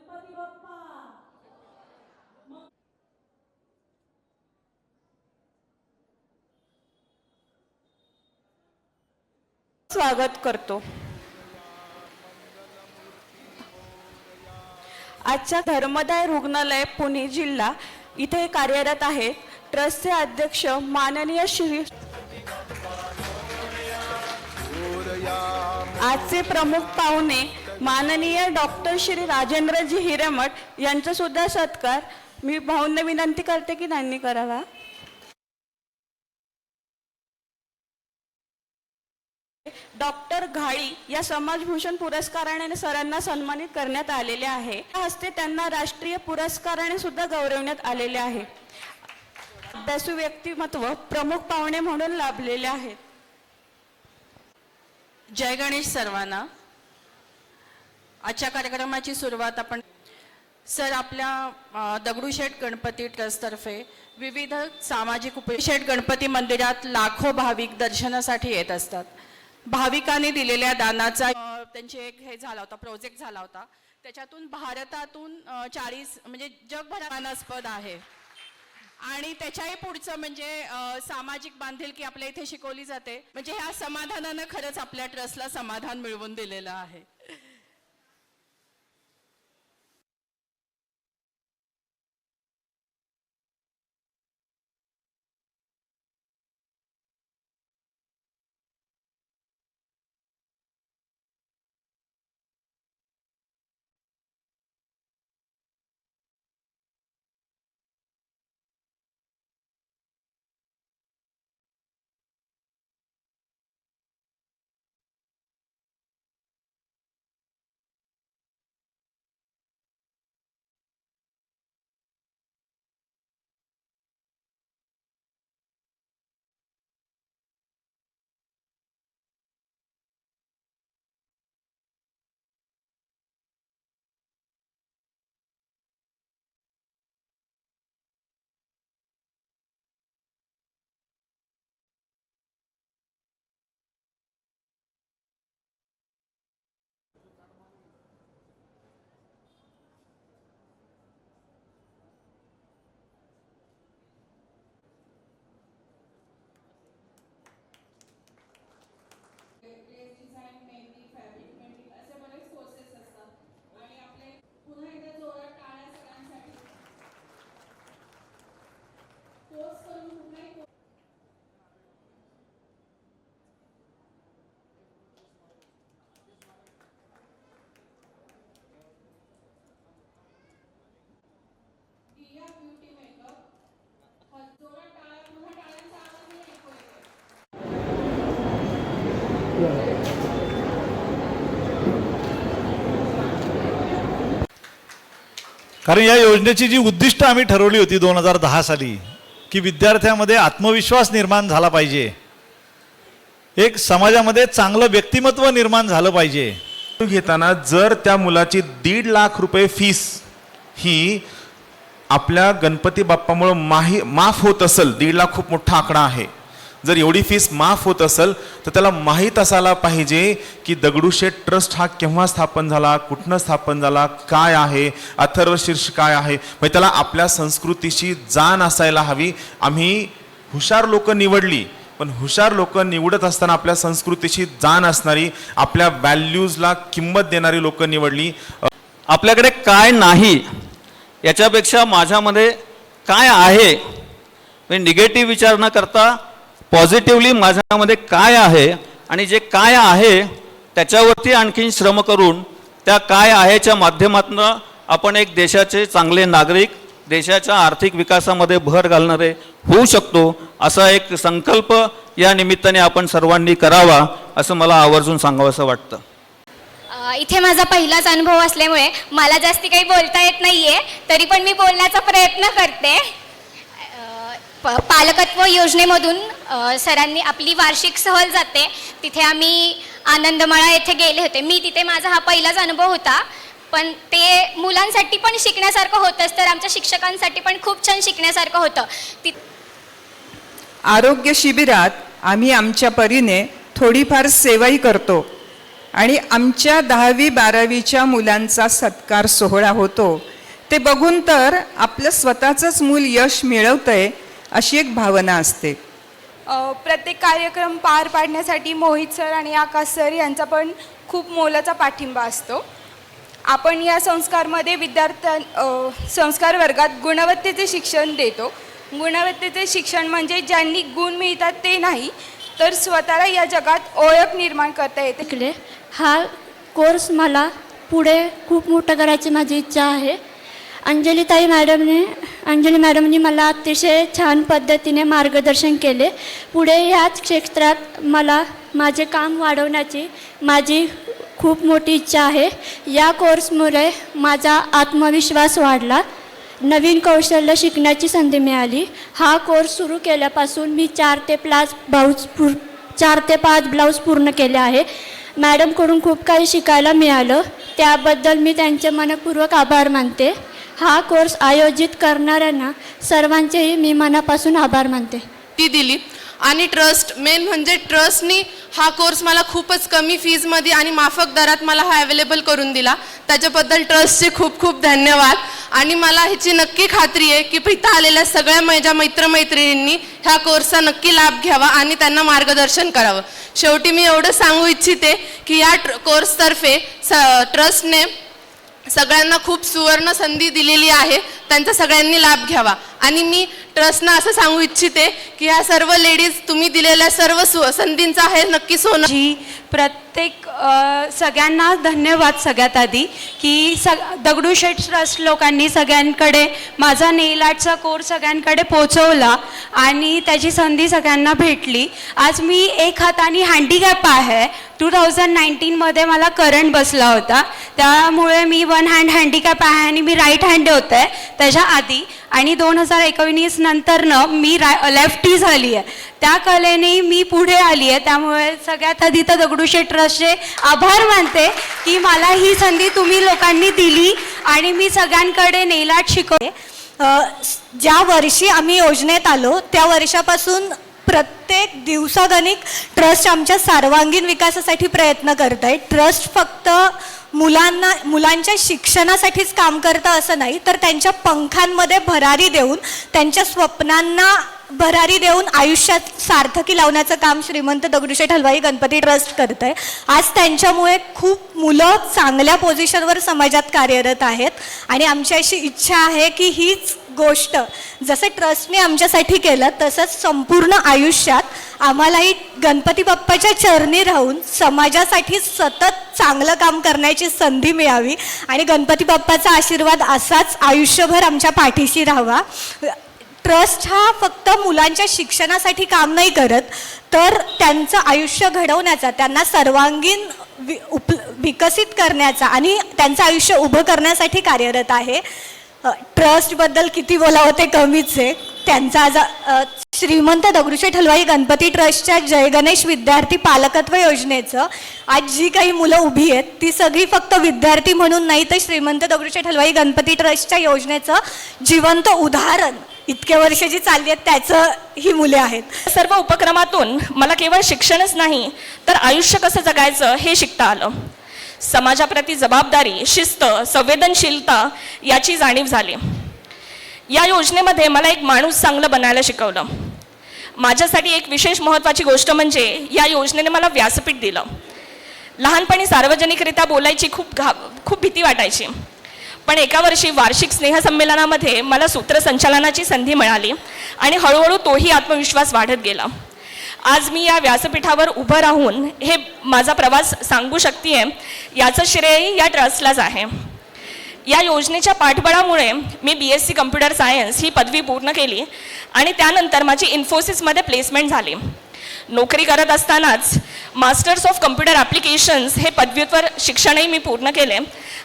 गणपती बाप्पा स्वागत करतो। आजच्या धर्मदाय रुग्णालय पुणे जिल्हा इथे कार्यरत आहेत ट्रस्टचे अध्यक्ष माननीय श्री आजचे प्रमुख पाहुणे माननीय डॉक्टर श्री राजेंद्रजी हिरेमठ यांचा सुद्धा सत्कार मी भाऊंना विनंती करते की त्यांनी करावा। डॉक्टर घाळी या समाजभूषण पुरस्काराने सरांना सन्मानित करण्यात आलेले आहे। त्या हस्ते त्यांना राष्ट्रीय पुरस्काराने सुद्धा गौरवण्यात आलेले आहे। अभ्यासू व्यक्तिमत्व प्रमुख पाहुणे म्हणून लाभलेले आहेत। जय गणेश सर्वांना। आजच्या कार्यक्रमाची सुरुवात आपण सर आपल्या दगडूशेठ गणपती ट्रस्टतर्फे विविध सामाजिक उपशेठ गणपती मंदिरात लाखो भाविक दर्शनासाठी येत असतात। भाविकांनी दिलेल्या दानाचा त्यांचे एक हे झाला होता प्रोजेक्ट झाला होता, त्याच्यातून भारतातून 40 म्हणजे जगभरास्पद आहे आणि त्याच्याही पुढचं म्हणजे सामाजिक बांधिलकी आपल्या इथे शिकवली जाते। म्हणजे ह्या समाधानानं खरंच आपल्या ट्रस्टला समाधान मिळवून दिलेलं आहे। कारण या योजनेची जी उद्दिष्ट आम्ही ठरवली होती 2010 साली की विद्यार्थ्यांमध्ये आत्मविश्वास निर्माण झाला पाहिजे, एक समाजामध्ये चांगलं व्यक्तिमत्व निर्माण झालं पाहिजे। घेताना जर त्या मुलाची 1.5 लाख रुपये फीस ही आपल्या गणपती बाप्पामुळे माफ होत असेल, 1.5 लाख खूप मोठा आकडा आहे, जर एवढी फीस माफ होत असेल तर त्याला माहीत असायला पाहिजे की दगडूशेठ ट्रस्ट हा केव्हा स्थापन झाला, कुठनं स्थापन झाला, काय आहे, अथर्वशीर्ष काय आहे, म्हणजे त्याला आपल्या संस्कृतीची जाण असायला हवी। आम्ही हुशार लोक निवडली, पण हुशार लोक निवडत असताना आपल्या संस्कृतीची जाण असणारी, आपल्या व्हॅल्यूजला किंमत देणारी लोक निवडली। आपल्याकडे काय नाही याच्यापेक्षा माझ्यामध्ये काय आहे, म्हणजे निगेटिव्ह विचार न करता पॉझिटिव्हली माझ्यामध्ये काय आहे आणि जे काय आहे त्याच्यावरती आणखीन श्रम करून त्या काय आहेच्या माध्यमातून आपण एक देशाचे चांगले नागरिक, देशाच्या आर्थिक विकासामध्ये भर घालणारे होऊ शकतो, असा एक संकल्प या निमित्ताने आपण सर्वांनी करावा असं मला आवर्जून सांगावंसं वाटतं। इथे माझा पहिलाच अनुभव असल्यामुळे मला जास्ती काही बोलता येत नाहीये, तरी पण मी बोलण्याचा प्रयत्न करते। पालकत्व योजनेमधून सरांनी आपली वार्षिक सहल जाते, तिथे आम्ही आनंदमळा येथे गेले होते। मी तिथे माझा हा पहिलाच अनुभव होता, पण ते मुलांसाठी पण शिकण्यासारखं होतंच, तर आमच्या शिक्षकांसाठी पण खूप छान शिकण्यासारखं होतं। आरोग्य शिबिरात आम्ही आमच्या परीने थोडीफार सेवाही करतो। आणि आमच्या 10वी-12वीच्या मुलांचा सत्कार सोहळा होतो ते बघून तर आपलं स्वतःचंच मूल यश मिळवतंय अशी एक भावना असते. प्रत्येक कार्यक्रम पार पाडण्यासाठी मोहित सर आणि आकाश सर यांचा पण खूप मोलाचा पाठिंबा असतो. आपण या संस्कार वर्गात गुणवत्तेचे शिक्षण देतो. गुणवत्तेचे शिक्षण म्हणजे ज्यांनी गुण मिळतात ते नाही, तर स्वतःला या जगात ओळख निर्माण करता येते. इकडे हा कोर्स मला पुढे खूप मोठं करायची माझी इच्छा आहे. अंजली मॅडमनी मला अतिशय छान पद्धतीने मार्गदर्शन केले. पुढे ह्याच क्षेत्रात मला माझे काम वाढवण्याची माझी खूप मोठी इच्छा आहे. या कोर्समुळे माझा आत्मविश्वास वाढला, नवीन कौशल्य शिकण्याची संधी मिळाली. हा कोर्स सुरू केल्यापासून मी 4 ते 5 ब्लाऊज पूर्ण केले आहे. मॅडमकडून खूप काही शिकायला मिळालं, त्याबद्दल मी त्यांचे मनपूर्वक आभार मानते. हा कोर्स आयोजित करणाऱ्यांना सर्वांचेही मी मनापासून आभार मानते. ती दिली आणि ट्रस्ट, मेन म्हणजे ट्रस्टनी हा कोर्स मला खूपच कमी फीजमध्ये आणि माफक दरात मला हा अवेलेबल करून दिला. त्याच्याबद्दल ट्रस्टचे खूप खूप धन्यवाद. आणि मला ह्याची नक्की खात्री आहे की इथं आलेल्या सगळ्या माझ्या मित्रमैत्रिणींनी ह्या कोर्सचा नक्की लाभ घ्यावा आणि त्यांना मार्गदर्शन करावं. शेवटी मी एवढं सांगू इच्छिते की या कोर्सतर्फे ट्रस्टने सगळ्यांना खूप सुवर्ण संधी दिलेली आहे, त्यांचा सगळ्यांनी लाभ घ्यावा. आणि मी ट्रस्टना असं सांगू इच्छिते की ह्या सर्व लेडीज तुम्ही दिलेल्या सर्व संधींचा आहे नक्की सोनं. प्रत्येक सगळ्यांना धन्यवाद सगळ्यात आधी की दगडूशेठ ट्रस्ट लोकांनी सगळ्यांकडे माझा नेल आर्टचा कोर्स सगळ्यांकडे पोहोचवला आणि त्याची संधी सगळ्यांना भेटली. आज मी एक हाताने हँडिकॅप आहे. 2019मध्ये मला करंट बसला होता, त्यामुळे मी 1 हँड हँडिकॅप आहे आणि मी राईट हँड होते त्याच्या आधी. आणि 2019 नंतरनं मी लेफ्टी झाली आहे. त्या कलेने मी पुढे आली आहे. त्यामुळे सगळ्यात आधी तर दगडूशेठ ट्रस्टचे आभार मानते की मला ही संधी तुम्ही लोकांनी दिली आणि मी सगळ्यांकडे नेल आर्ट शिकवते. ज्या वर्षी आम्ही योजनेत आलो त्या वर्षापासून प्रत्येक दिवसागणिक ट्रस्ट आमच्या सर्वांगीण विकासासाठी प्रयत्न करत आहे. ट्रस्ट फक्त मुलांच्या शिक्षणासाठीच काम करतं असं नाही, तर त्यांच्या पंखांमध्ये भरारी देऊन, त्यांच्या स्वप्नांना भरारी देऊन आयुष्यात सार्थकी लावण्याचं काम श्रीमंत दगडूशेठ हलवाई गणपती ट्रस्ट करत आहे. आज त्यांच्यामुळे खूप मुलं चांगल्या पोझिशनवर समाजात कार्यरत आहेत आणि आमची अशी इच्छा आहे की हीच गोष्ट जसं ट्रस्टने आमच्यासाठी केलं तसंच संपूर्ण आयुष्यात आम्हालाही गणपती बाप्पाच्या चरणी राहून समाजासाठी सतत चांगलं काम करण्याची संधी मिळावी आणि गणपती बाप्पाचा आशीर्वाद असाच आयुष्यभर आमच्या पाठीशी राहावा. ट्रस्ट हा फक्त मुलांच्या शिक्षणासाठी काम नाही करत, तर त्यांचं आयुष्य घडवण्याचा, त्यांना सर्वांगीण विकसित करण्याचा आणि त्यांचं आयुष्य उभं करण्यासाठी कार्यरत आहे. ट्रस्टबद्दल किती बोलावं ते कमीच आहे. त्यांचा आज श्रीमंत दगडूशेठ हलवाई गणपती ट्रस्टच्या जय गणेश विद्यार्थी पालकत्व योजनेचं आज जी काही मुलं उभी आहेत ती सगळी फक्त विद्यार्थी म्हणून नाही, तर श्रीमंत दगडूशेठ हलवाई गणपती ट्रस्टच्या योजनेचं जिवंत उदाहरण इतके वर्ष जी चालली आहेत त्याचं ही मुले आहेत. सर्व उपक्रमातून मला केवळ शिक्षणच नाही तर आयुष्य कसं जगायचं हे शिकता आलं. समाजाप्रती जबाबदारी, शिस्त, संवेदनशीलता याची जाणीव झाली. या योजनेमध्ये मला एक माणूस चांगलं बनायला शिकवलं. माझ्यासाठी एक विशेष महत्त्वाची गोष्ट म्हणजे या योजनेने मला व्यासपीठ दिलं. लहानपणी सार्वजनिकरित्या बोलायची खूप भीती वाटायची, पण एका वर्षी वार्षिक स्नेहसंमेलनामध्ये मला सूत्रसंचालनाची संधी मिळाली आणि हळूहळू तोही आत्मविश्वास वाढत गेला. आज मी या व्यासपीठावर उभं राहून हे माझा प्रवास सांगू शकते, याचं श्रेय या ट्रस्टलाच आहे. या योजनेच्या पाठबळामुळे मी BSc कम्प्युटर सायन्स ही पदवी पूर्ण केली आणि त्यानंतर माझी इन्फोसिसमध्ये प्लेसमेंट झाली. नोकरी करत असतानाच मास्टर्स ऑफ कम्प्युटर ॲप्लिकेशन्स हे पदव्युत्तर शिक्षणही मी पूर्ण केले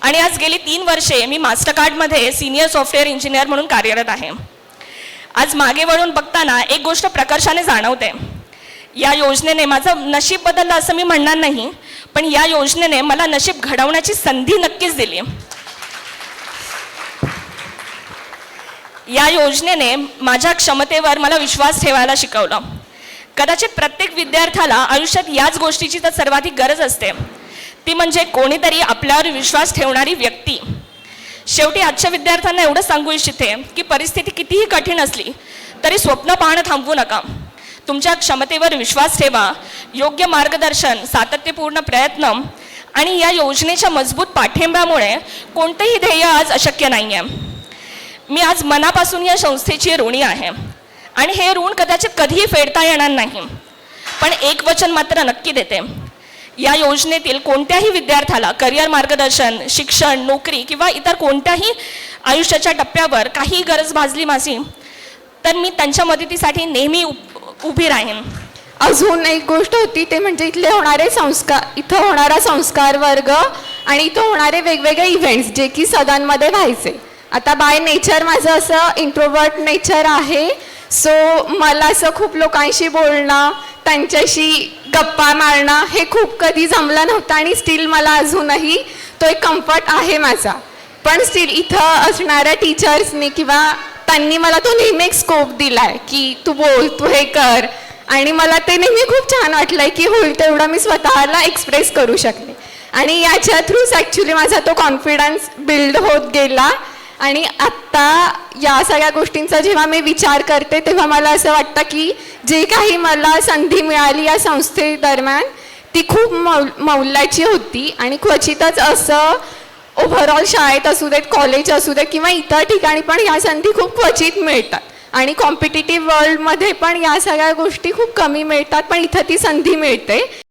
आणि आज गेली 3 वर्षे मी मास्टरकार्डमध्ये सिनियर सॉफ्टवेअर इंजिनियर म्हणून कार्यरत आहे. आज मागे वळून बघताना एक गोष्ट प्रकर्षाने जाणवते. या योजनेने माझं नशीब बदललं असं मी म्हणणार नाही, पण या योजनेने मला नशीब घडवण्याची संधी नक्कीच दिली. या योजनेने माझ्या क्षमतेवर मला विश्वास ठेवायला शिकवलं. कदाचित प्रत्येक विद्यार्थ्याला आयुष्यात याच गोष्टीची तर सर्वाधिक गरज असते. ती म्हणजे कोणीतरी आपल्यावर विश्वास ठेवणारी व्यक्ती. शेवटी आजच्या विद्यार्थ्यांना एवढं सांगू इच्छिते की परिस्थिती कितीही कठीण असली तरी स्वप्न पाहणं थांबवू नका. तुमच्या क्षमतेवर विश्वास ठेवा. योग्य मार्गदर्शन, सातत्यपूर्ण प्रयत्न आणि या योजनेच्या मजबूत पाठिंब्यामुळे कोणतेही ध्येय आज अशक्य नाही आहे. मी आज मनापासून या संस्थेची ऋणी आहे आणि हे ऋण कदाचित कधीही फेडता येणार नाही. पण एक वचन मात्र नक्की देते, या योजनेतील कोणत्याही विद्यार्थ्याला करिअर मार्गदर्शन, शिक्षण, नोकरी किंवा इतर कोणत्याही आयुष्याच्या टप्प्यावर काही गरज भासली माझी तर मी त्यांच्या मदतीसाठी नेहमी उभी राहीन. अजून एक गोष्ट होती ते म्हणजे इथं होणारा संस्कार वर्ग आणि इथं होणारे वेगवेगळे इव्हेंट्स जे की सदांमध्ये व्हायचे. आता बाय नेचर माझं असं इंट्रोवर्ट नेचर आहे, सो मला असं खूप लोकांशी बोलणं, त्यांच्याशी गप्पा मारणं हे खूप कधी जमलं नव्हतं आणि स्टील मला अजूनही तो एक कम्फर्ट आहे माझा. पण स्टील इथं असणाऱ्या टीचर्सनी किंवा त्यांनी मला तो नेहमी एक स्कोप दिलाय की तू बोल, तू हे कर, आणि मला ते नेहमी खूप छान वाटलंय की होईल तेवढं मी स्वतःला एक्सप्रेस करू शकले. आणि याच्या थ्रूच ॲक्च्युली माझा तो कॉन्फिडन्स बिल्ड होत गेला. आणि आत्ता या सगळ्या गोष्टींचा जेव्हा मी विचार करते तेव्हा मला असं वाटतं की जे काही मला संधी मिळाली या संस्थेदरम्यान ती खूप मौल्याची होती. आणि क्वचितच असं ओव्हरऑल शाळेत असू देत, कॉलेज असू देत किंवा इतर ठिकाणी पण या संधी खूप क्वचित मिळतात. आणि कॉम्पिटिटिव्ह वर्ल्डमध्ये पण या सगळ्या गोष्टी खूप कमी मिळतात, पण इथं ती संधी मिळते.